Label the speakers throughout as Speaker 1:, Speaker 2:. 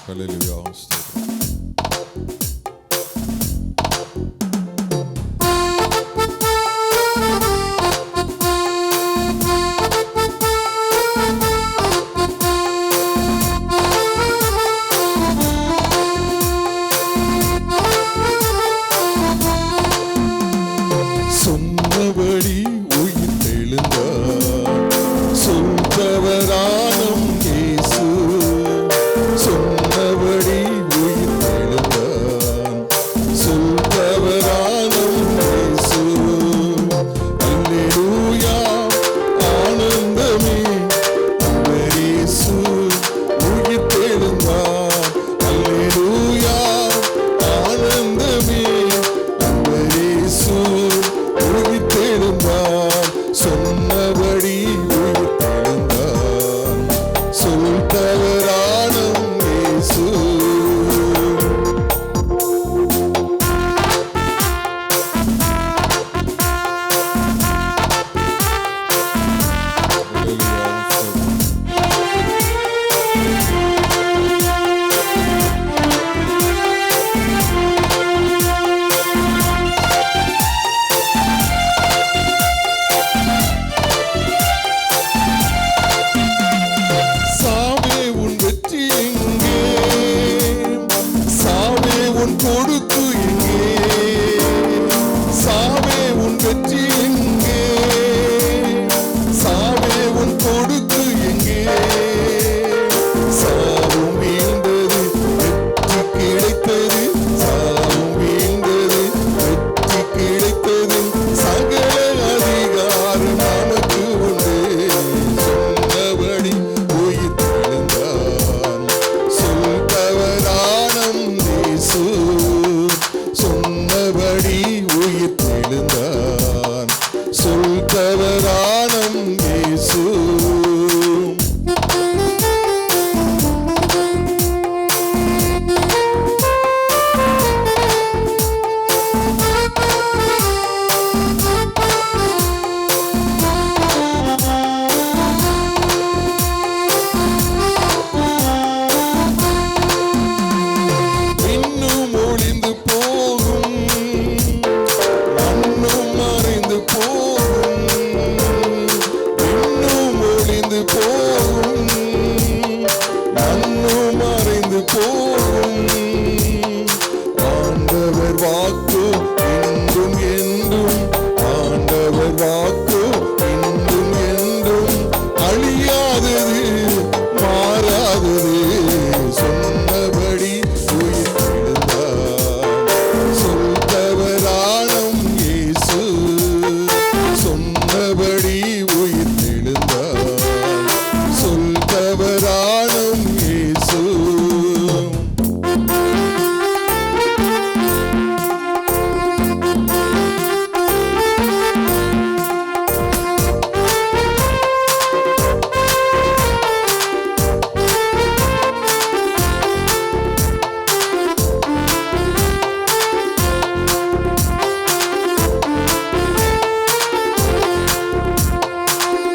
Speaker 1: ஹல்லேலூயா. சொன்னபடி உயிர் தெழுந்தார், சொல்பவரானும் இயேசு. சொன்னபடி உயிர் தெழுந்தார், சொல்பவரானும் இயேசு. அல்லேலூயா, ஆனந்தமே, அவர் இயேசு உயிர் தெழுந்தார். அல்லேலூயா, ஆனந்தமே, அவர் இயேசு உயிர் தெழுந்தார். சொன்னபடி உயிர் தெழுந்தார், சொல்பவரானும் இயேசு. சாவே உன் வெற்றி எங்கே? சாவே உன் கொடுக்கு எங்கே? சாவே உன் வெற்றி எங்கே? சாவே உன் கொடுக்கு எங்கே? சாவும் வீழ்ந்தது, வெற்றி கிடைத்தது. சாவும் வீழ்ந்தது, வெற்றி கிடைத்தது. சகல அதிகாரம் நமக்கு உண்டு. சொன்னபடி உயிர் தெழுந்தார், சொல்பவரானும் இயேசு. சொன்னபடி உயிர் தெழுந்தார், சொல்பவரானும் இயேசு. இன்னும் ஒளிந்து போகும், மண்ணும் மறைந்து போகும். இன்னும் ஒளிந்து போகும், மண்ணும் மறைந்து போகும். ஆண்டவர் வாக்கு என்றும் என்றும், ஆண்டவர் வாக்கு என்றும் என்றும் அழியாதது, மாறாதது. சொன்னபடி உயிர் தெழுந்தார், சொல்பவரானும் இயேசு. சொன்னபடி உயிர் தெழுந்தார், சொல்பவரானும் இயேசு.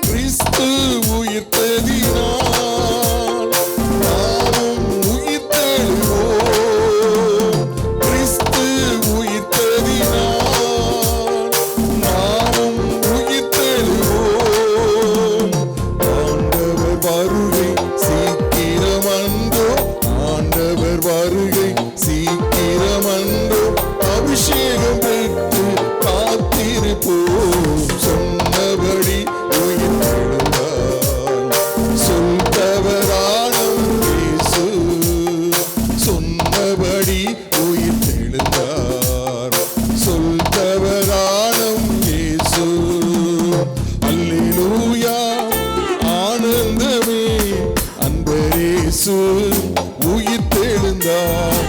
Speaker 1: கிறிஸ்து உயிர்த்தெழுந்தார், நாமும் உயிர்த்தெழுவோம். கிறிஸ்து உயிர்த்தெழுந்தார், நாமும் உயிர்த்தெழுவோம். ஆண்டவர் வருகை சீக்கிரமன்றோ, ஆண்டவர் வருகை சீக்கிரமன்றோ. அபிஷேகம் பெற்று காத்திருப்போம். சொன்னபடி உயிர் தெழுந்தார், சொல்பவரானும் இயேசு. சொன்னபடி உயிர் தெழுந்தார், சொல்பவரானும் இயேசு. அல்லேலூயா, ஆனந்தமே, அன்பர் இயேசு உயிர் தெழுந்தார்.